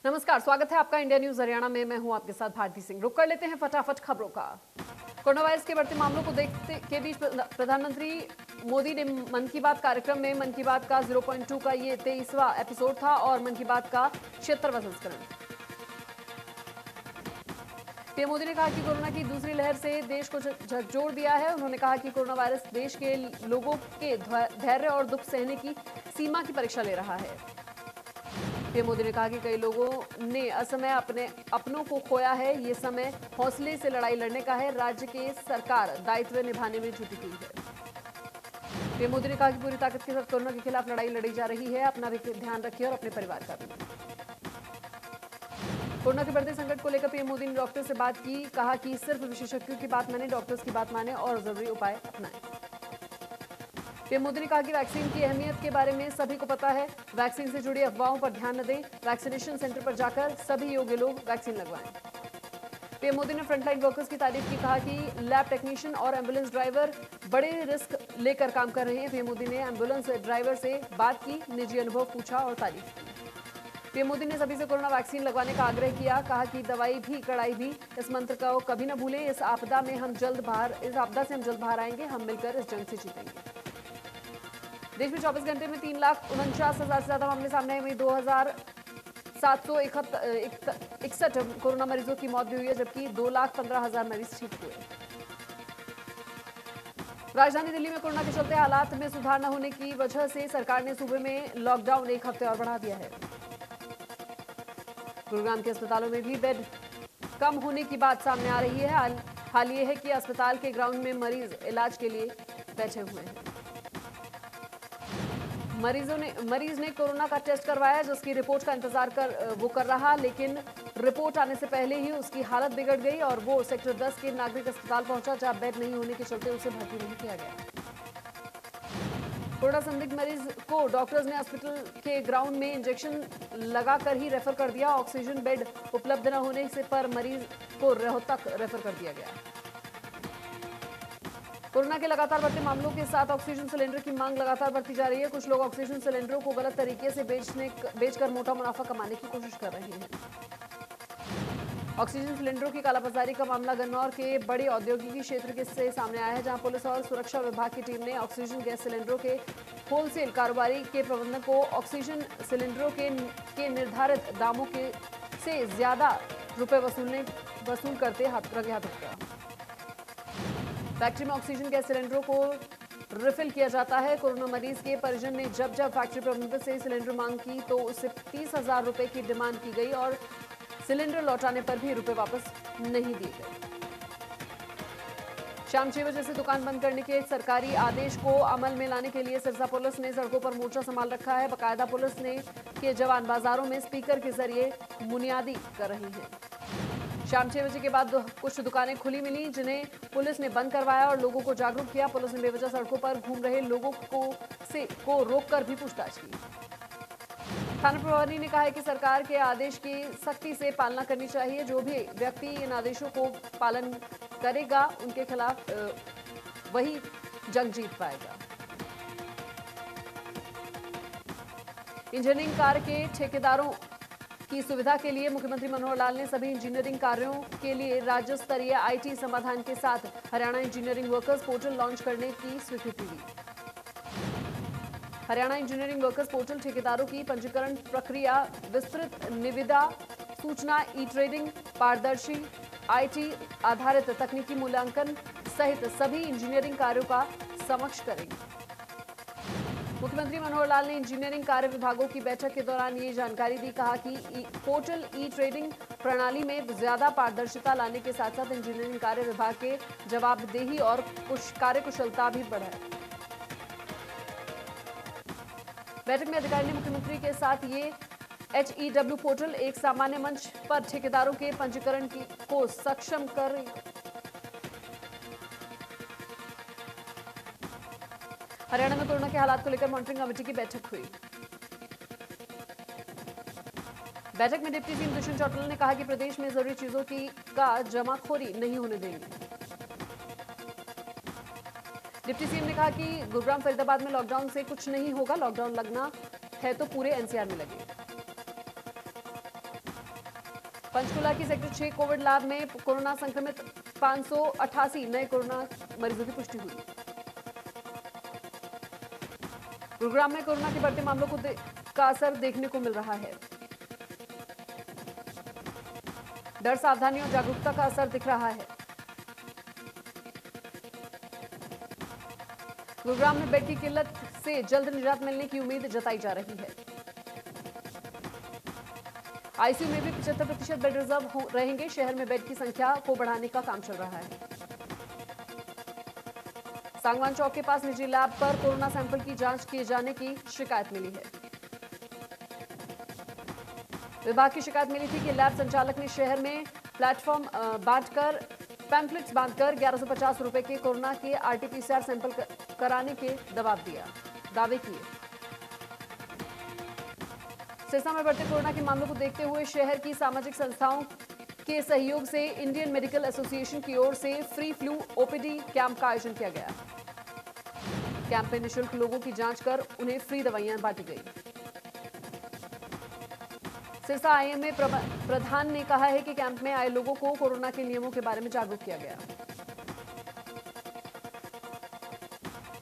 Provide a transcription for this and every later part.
नमस्कार, स्वागत है आपका इंडिया न्यूज हरियाणा में। मैं हूं आपके साथ भारती सिंह। रुक कर लेते हैं फटाफट खबरों का। कोरोना वायरस के बढ़ते मामलों को देखते के बीच प्रधानमंत्री मोदी ने मन की बात कार्यक्रम में मन की बात का 0.2 का ये 23वां एपिसोड था और मन की बात का 76वां संस्करण। पीएम मोदी ने कहा कि कोरोना की दूसरी लहर से देश को झकझोर दिया है। उन्होंने कहा कि कोरोना वायरस देश के लोगों के धैर्य और दुख सहने की सीमा की परीक्षा ले रहा है। पीएम मोदी ने कहा कि कई लोगों ने असमय अपने अपनों को खोया है। ये समय हौसले से लड़ाई लड़ने का है। राज्य की सरकार दायित्व निभाने में जुटी हुई है। पीएम मोदी ने कहा कि पूरी ताकत के साथ कोरोना के खिलाफ लड़ाई लड़ी जा रही है। अपना भी ध्यान रखिए और अपने परिवार का भी। कोरोना के बढ़ते संकट को लेकर पीएम मोदी ने डॉक्टर से बात की। कहा कि सिर्फ विशेषज्ञों की बात माने, डॉक्टर्स की बात माने और जरूरी उपाय अपनाएं। पीएम मोदी ने कहा कि वैक्सीन की अहमियत के बारे में सभी को पता है। वैक्सीन से जुड़ी अफवाहों पर ध्यान न दें। वैक्सीनेशन सेंटर पर जाकर सभी योग्य लोग वैक्सीन लगवाएं। पीएम मोदी ने फ्रंटलाइन वर्कर्स की तारीफ की। कहा कि लैब टेक्नीशियन और एम्बुलेंस ड्राइवर बड़े रिस्क लेकर काम कर रहे हैं। पीएम मोदी ने एम्बुलेंस ड्राइवर से बात की, निजी अनुभव पूछा और तारीफ की। पीएम मोदी ने सभी से कोरोना वैक्सीन लगवाने का आग्रह किया। कहा कि दवाई भी कड़ाई भी, इस मंत्र को कभी न भूलें। इस आपदा से हम जल्द बाहर आएंगे। हम मिलकर इस जंग से जीतेंगे। देश में 24 घंटे में 3,49,000 से ज्यादा मामले सामने आए। वहीं 2,761 कोरोना मरीजों की मौत भी हुई है, जबकि 2,15,000 मरीज ठीक हुए। राजधानी दिल्ली में कोरोना के चलते हालात में सुधार न होने की वजह से सरकार ने सूबे में लॉकडाउन 1 हफ्ते और बढ़ा दिया है। गुरुग्राम के अस्पतालों में भी बेड कम होने की बात सामने आ रही है। हाल ये है कि अस्पताल के ग्राउंड में मरीज इलाज के लिए बैठे हुए हैं। मरीज ने कोरोना का टेस्ट करवाया, जिसकी रिपोर्ट का इंतजार कर रहा, लेकिन रिपोर्ट आने से पहले ही उसकी हालत बिगड़ गई और वो सेक्टर 10 के नागरिक अस्पताल पहुंचा, जहां बेड नहीं होने के चलते उसे भर्ती नहीं किया गया। कोरोना संदिग्ध मरीज को डॉक्टर्स ने हॉस्पिटल के ग्राउंड में इंजेक्शन लगाकर ही रेफर कर दिया। ऑक्सीजन बेड उपलब्ध न होने से पर मरीज को रोहतक रेफर कर दिया गया। कोरोना के लगातार बढ़ते मामलों के साथ ऑक्सीजन सिलेंडर की मांग लगातार बढ़ती जा रही है। कुछ लोग ऑक्सीजन सिलेंडरों को गलत तरीके से बेचकर मोटा मुनाफा कमाने की कोशिश कर रहे हैं। ऑक्सीजन सिलेंडरों की कालाबाजारी का मामला गन्नौर के बड़े औद्योगिकी क्षेत्र से सामने आया है, जहां पुलिस और सुरक्षा विभाग की टीम ने ऑक्सीजन गैस सिलेंडरों के होलसेल कारोबारी के प्रबंधक को ऑक्सीजन सिलेंडरों के निर्धारित दामों से ज्यादा रुपए वसूल करते रंगे हाथ पकड़ा। फैक्ट्री में ऑक्सीजन गैस सिलेंडरों को रिफिल किया जाता है। कोरोना मरीज के परिजन ने जब फैक्ट्री प्रबंधक से सिलेंडर मांग की तो उससे 30,000 रुपए की डिमांड की गई और सिलेंडर लौटाने पर भी रुपए वापस नहीं दिए गए। शाम 6 बजे से दुकान बंद करने के सरकारी आदेश को अमल में लाने के लिए सिरसा पुलिस ने सड़कों पर मोर्चा संभाल रखा है। बाकायदा पुलिस के जवान बाजारों में स्पीकर के जरिए मुनियादी कर रहे हैं। शाम 6 बजे के बाद कुछ दुकानें खुली मिली, जिन्हें पुलिस ने बंद करवाया और लोगों को जागरूक किया। पुलिस ने बेवजह सड़कों पर घूम रहे लोगों को रोककर भी पूछताछ की। थाना प्रभारी ने कहा है कि सरकार के आदेश की सख्ती से पालना करनी चाहिए। जो भी व्यक्ति इन आदेशों को पालन करेगा, उनके खिलाफ वही जंग जीत पाएगा। इंजीनियरिंग कार्य के ठेकेदारों की सुविधा के लिए मुख्यमंत्री मनोहर लाल ने सभी इंजीनियरिंग कार्यों के लिए राज्य स्तरीय आईटी समाधान के साथ Haryana engineering workers portal launch करने की स्वीकृति दी। हरियाणा इंजीनियरिंग वर्कर्स पोर्टल ठेकेदारों की पंजीकरण प्रक्रिया, विस्तृत निविदा सूचना, ई ट्रेडिंग, पारदर्शी आईटी आधारित तकनीकी मूल्यांकन सहित सभी इंजीनियरिंग कार्यों का समक्ष करेगी। मुख्यमंत्री मनोहर लाल ने इंजीनियरिंग कार्य विभागों की बैठक के दौरान ये जानकारी दी। कहा कि पोर्टल ई ट्रेडिंग प्रणाली में ज्यादा पारदर्शिता लाने के साथ साथ इंजीनियरिंग कार्य विभाग के जवाबदेही और कार्यकुशलता भी बढ़ाए। बैठक में अधिकारी ने मुख्यमंत्री के साथ ये HEW पोर्टल एक सामान्य मंच पर ठेकेदारों के पंजीकरण को सक्षम कर हरियाणा में कोरोना के हालात को लेकर मॉनिटरिंग कमेटी की बैठक हुई। बैठक में डिप्टी सीएम दुष्यंत चौटाला ने कहा कि प्रदेश में जरूरी चीजों का जमाखोरी नहीं होने देंगे। डिप्टी सीएम ने कहा कि गुरुग्राम फरीदाबाद में लॉकडाउन से कुछ नहीं होगा। लॉकडाउन लगना है तो पूरे एनसीआर में लगे। पंचकुला की सेक्टर 6 कोविड लैब में कोरोना संक्रमित 588 नए कोरोना मरीजों की पुष्टि हुई। गुरुग्राम में कोरोना के बढ़ते मामलों का असर देखने को मिल रहा है। डर, सावधानी और जागरूकता का असर दिख रहा है। गुरुग्राम में बेड की किल्लत से जल्द निजात मिलने की उम्मीद जताई जा रही है। आईसीयू में भी 75% बेड रिजर्व रहेंगे। शहर में बेड की संख्या को बढ़ाने का काम चल रहा है। सांगवान चौक के पास निजी लैब पर कोरोना सैंपल की जांच किए जाने की शिकायत मिली है। विभाग की शिकायत मिली थी कि लैब संचालक ने शहर में प्लेटफॉर्म बांटकर पैम्फलेट्स बांधकर 1150 रुपए के कोरोना के आरटीपीसीआर सैंपल कराने के दावे किए। सिरसा में बढ़ते कोरोना के मामलों को देखते हुए शहर की सामाजिक संस्थाओं के सहयोग से इंडियन मेडिकल एसोसिएशन की ओर से फ्री फ्लू ओपीडी कैंप का आयोजन किया गया। कैंप में निःशुल्क लोगों की जांच कर उन्हें फ्री दवाइयां बांटी गई। सिरसा आईएमए प्रधान ने कहा है कि कैंप में आए लोगों को कोरोना के नियमों के बारे में जागरूक किया गया।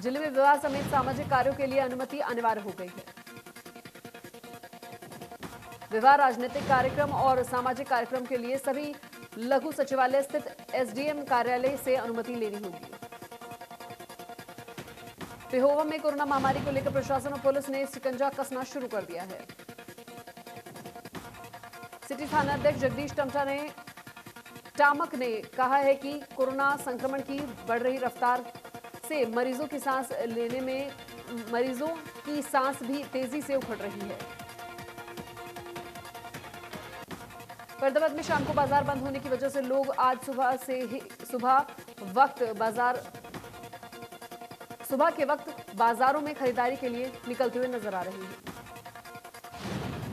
जिले में विवाह समेत सामाजिक कार्यों के लिए अनुमति अनिवार्य हो गई है। विवाह, राजनीतिक कार्यक्रम और सामाजिक कार्यक्रम के लिए सभी लघु सचिवालय स्थित एसडीएम कार्यालय से अनुमति लेनी होगी। पेहोवा में कोरोना महामारी को लेकर प्रशासन और पुलिस ने शिकंजा कसना शुरू कर दिया है। सिटी थाना अध्यक्ष जगदीश टामक ने कहा है कि कोरोना संक्रमण की बढ़ रही रफ्तार से मरीजों की सांस भी तेजी से उखड़ रही है। फरीदाबाद में शाम को बाजार बंद होने की वजह से लोग आज सुबह के वक्त बाजारों में खरीदारी के लिए निकलते हुए नजर आ रहे हैं।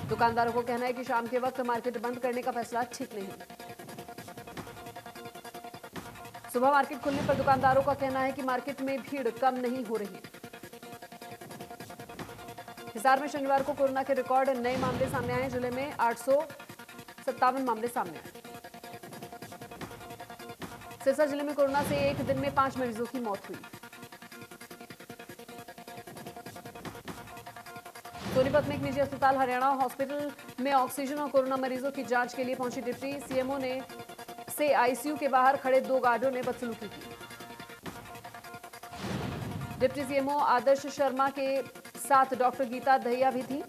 दुकानदारों को कहना है कि शाम के वक्त मार्केट बंद करने का फैसला ठीक नहीं। सुबह मार्केट खुलने पर दुकानदारों का कहना है कि मार्केट में भीड़ कम नहीं हो रही। हिसार में शनिवार को कोरोना के रिकॉर्ड नए मामले सामने आए। जिले में 857 मामले सामने आए। सिरसा जिले में कोरोना से एक दिन में 5 मरीजों की मौत हुई। सोनीपत में एक निजी अस्पताल हरियाणा हॉस्पिटल में ऑक्सीजन और कोरोना मरीजों की जांच के लिए पहुंची डिप्टी सीएमओ से आईसीयू के बाहर खड़े 2 गार्डों ने बदसलूकी की। डिप्टी सीएमओ आदर्श शर्मा के साथ डॉक्टर गीता दहिया भी थी।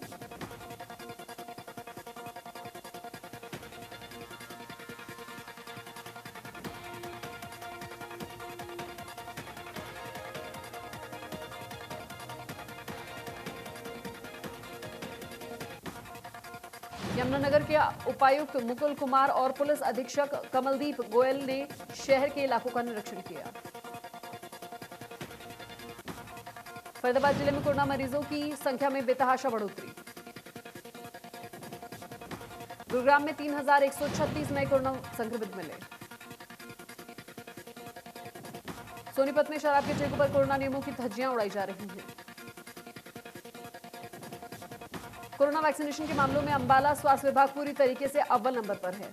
यमुनानगर के उपायुक्त मुकुल कुमार और पुलिस अधीक्षक कमलदीप गोयल ने शहर के इलाकों का निरीक्षण किया। फरीदाबाद जिले में कोरोना मरीजों की संख्या में बेतहाशा बढ़ोतरी। गुरुग्राम में 3136 नए कोरोना संक्रमित मिले। सोनीपत में शराब के ठेकों पर कोरोना नियमों की धज्जियां उड़ाई जा रही हैं। कोरोना वैक्सीनेशन के मामलों में अंबाला स्वास्थ्य विभाग पूरी तरीके से अव्वल नंबर पर है।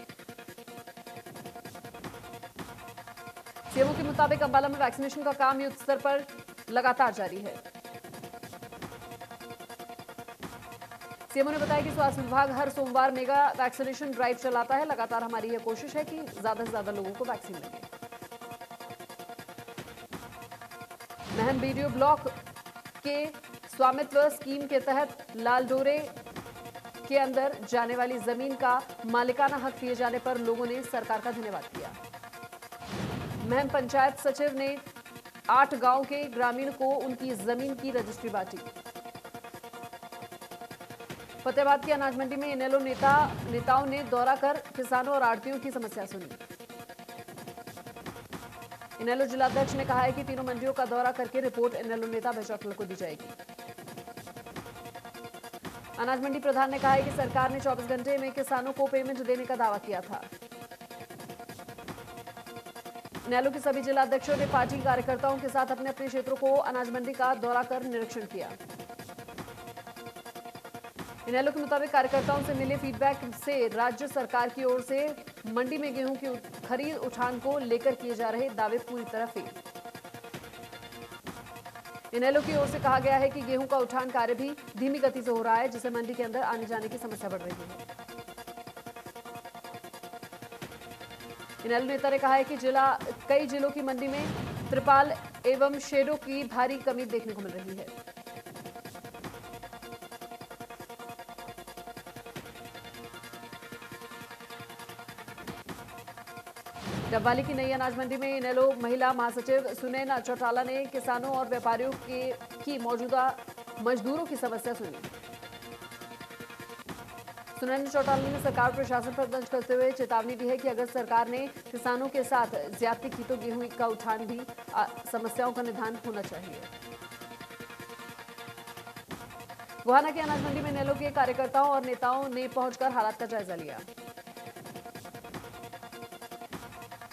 सीएमओ के मुताबिक अंबाला में वैक्सीनेशन का काम युद्ध स्तर पर लगातार जारी है। सीएमओ ने बताया कि स्वास्थ्य विभाग हर सोमवार मेगा वैक्सीनेशन ड्राइव चलाता है। लगातार हमारी यह कोशिश है कि ज्यादा से ज्यादा लोगों को वैक्सीन लगे। महम बीडीओ ब्लॉक के स्वामित्व स्कीम के तहत लालडोरे के अंदर जाने वाली जमीन का मालिकाना हक दिए जाने पर लोगों ने सरकार का धन्यवाद किया। महम पंचायत सचिव ने 8 गांव के ग्रामीण को उनकी जमीन की रजिस्ट्री बांटी। फतेहाबाद की अनाज मंडी में इनेलो नेताओं ने दौरा कर किसानों और आड़तियों की समस्या सुनी। इनेलो जिलाध्यक्ष ने कहा है कि तीनों मंडियों का दौरा करके रिपोर्ट इनेलो नेता बैजौटल को दी जाएगी। अनाज मंडी प्रधान ने कहा है कि सरकार ने 24 घंटे में किसानों को पेमेंट देने का दावा किया था। इनेलो के सभी जिलाध्यक्षों ने पार्टी कार्यकर्ताओं के साथ अपने अपने क्षेत्रों को अनाज मंडी का दौरा कर निरीक्षण किया। इनेलो के मुताबिक कार्यकर्ताओं से मिले फीडबैक से राज्य सरकार की ओर से मंडी में गेहूं की खरीद उठान को लेकर किए जा रहे दावे पूरी तरह फेल। इनेलो की ओर से कहा गया है कि गेहूं का उठान कार्य भी धीमी गति से हो रहा है, जिससे मंडी के अंदर आने जाने की समस्या बढ़ रही है। इनेलो नेता ने कहा है कि कई जिलों की मंडी में त्रिपाल एवं शेडों की भारी कमी देखने को मिल रही है। डबवाली की नई अनाज मंडी में इनेलो महिला महासचिव सुनैना चौटाला ने किसानों और व्यापारियों की मौजूदा मजदूरों की समस्या सुनी। सुनैना चौटाला ने सरकार प्रशासन पर तंज करते हुए चेतावनी दी है कि अगर सरकार ने किसानों के साथ ज्यादती की तो गेहूं का उठान भी समस्याओं का निदान होना चाहिए। गोहाना की अनाज मंडी में इनेलो के कार्यकर्ताओं और नेताओं ने पहुंचकर हालात का जायजा लिया।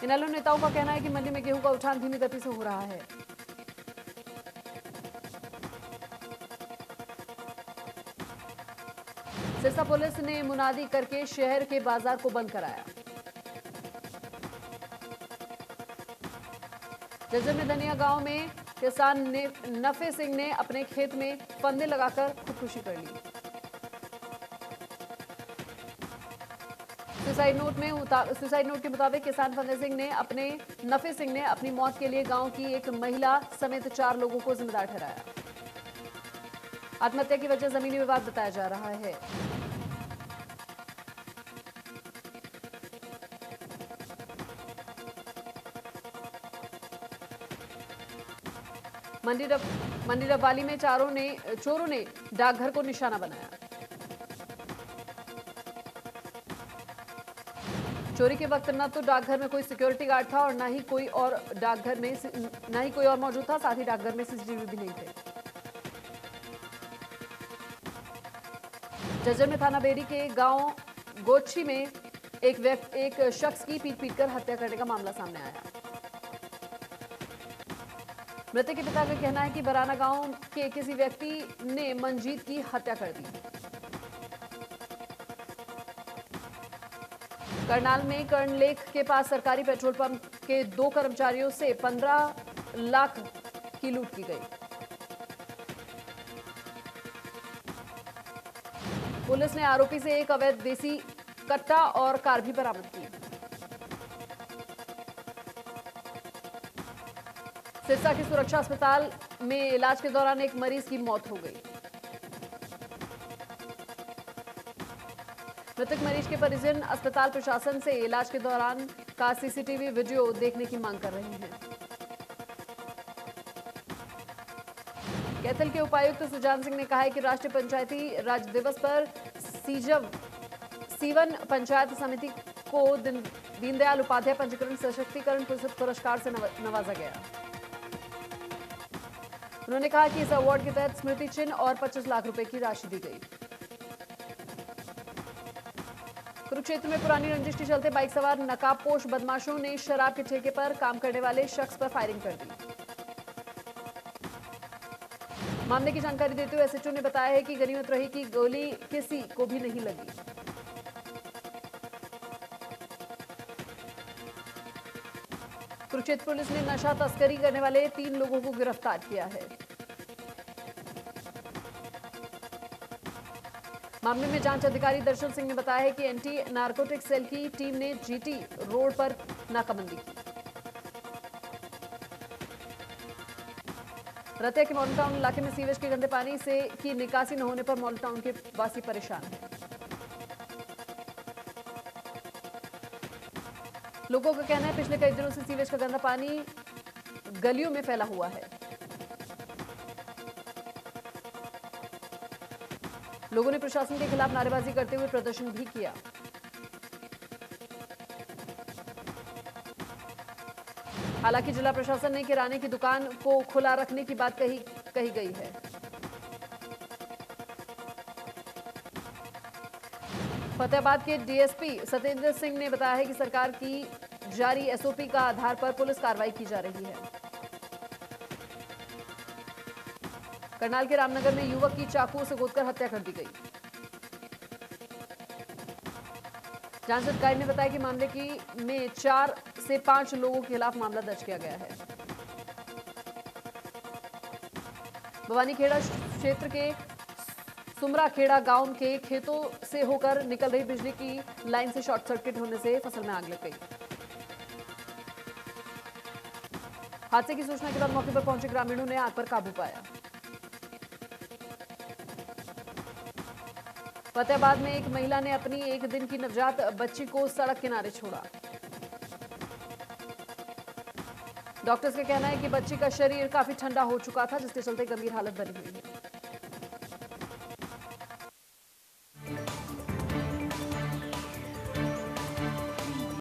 इनेलो नेताओं का कहना है कि मंडी में गेहूं का उठान धीमी गति से हो रहा है। सिरसा पुलिस ने मुनादी करके शहर के बाजार को बंद कराया। जज्जर में धनिया गांव में किसान नफे सिंह ने अपने खेत में फंदे लगाकर खुदकुशी कर ली। सुसाइड नोट के मुताबिक किसान फंदे सिंह ने नफे सिंह ने अपनी मौत के लिए गांव की एक महिला समेत 4 लोगों को जिम्मेदार ठहराया। आत्महत्या की वजह जमीनी विवाद बताया जा रहा है। मंडी डबवाली में चोरों ने डाकघर को निशाना बनाया। चोरी के वक्त न तो डाकघर में कोई सिक्योरिटी गार्ड था और न ही कोई और मौजूद था, साथ ही डाकघर में सीसीटीवी भी नहीं थे। जज्जर में थाना बेरी के गांव गोच्छी में एक शख्स की पीट कर हत्या करने का मामला सामने आया। मृतक के पिता का कहना है कि बराना गांव के किसी व्यक्ति ने मंजीत की हत्या कर दी। करनाल में कर्णलेख के पास सरकारी पेट्रोल पंप के 2 कर्मचारियों से 15 लाख की लूट की गई। पुलिस ने आरोपी से एक अवैध देसी कट्टा और कार भी बरामद की। सिरसा के सुरक्षा अस्पताल में इलाज के दौरान एक मरीज की मौत हो गई। मृतक मरीज के परिजन अस्पताल प्रशासन से इलाज के दौरान का सीसीटीवी वीडियो देखने की मांग कर रहे हैं। कैथल के उपायुक्त सुजान सिंह ने कहा है कि राष्ट्रीय पंचायती राज दिवस पर सीवन पंचायत समिति को दीनदयाल उपाध्याय पंजीकरण सशक्तिकरण पुरस्कार से नवाजा गया। उन्होंने कहा कि इस अवार्ड के तहत स्मृति चिन्ह और 25 लाख रुपए की राशि दी गई। कुरुक्षेत्र में पुरानी रंजिश के चलते बाइक सवार नकाबपोश बदमाशों ने शराब के ठेके पर काम करने वाले शख्स पर फायरिंग कर दी। मामले की जानकारी देते हुए एसएचओ ने बताया है कि गनीमत रही कि गोली किसी को भी नहीं लगी। कुरुक्षेत्र पुलिस ने नशा तस्करी करने वाले 3 लोगों को गिरफ्तार किया है। मामले में जांच अधिकारी दर्शन सिंह ने बताया है कि एंटी नारकोटिक सेल की टीम ने जीटी रोड पर नाकाबंदी की। रतिया के मॉडल टाउन इलाके में सीवेज के गंदे पानी की निकासी न होने पर मॉडल टाउन के वासी परेशान हैं। लोगों का कहना है पिछले कई दिनों से सीवेज का गंदा पानी गलियों में फैला हुआ है। लोगों ने प्रशासन के खिलाफ नारेबाजी करते हुए प्रदर्शन भी किया। हालांकि जिला प्रशासन ने किराने की दुकान को खुला रखने की बात कही गई है। फतेहाबाद के डीएसपी सत्येंद्र सिंह ने बताया है कि सरकार की जारी एसओपी का आधार पर पुलिस कार्रवाई की जा रही है। करनाल के रामनगर में युवक की चाकू से गोदकर हत्या कर दी गई। जांच अधिकारी ने बताया कि मामले में 4 से 5 लोगों के खिलाफ मामला दर्ज किया गया है। भवानीखेड़ा क्षेत्र के सुमराखेड़ा गांव के खेतों से होकर निकल रही बिजली की लाइन से शॉर्ट सर्किट होने से फसल में आग लग गई। हादसे की सूचना के बाद मौके पर पहुंचे ग्रामीणों ने आग पर काबू पाया। फतेहाबाद में एक महिला ने अपनी 1 दिन की नवजात बच्ची को सड़क किनारे छोड़ा। डॉक्टर्स का कहना है कि बच्ची का शरीर काफी ठंडा हो चुका था, जिसके चलते गंभीर हालत बनी हुई है।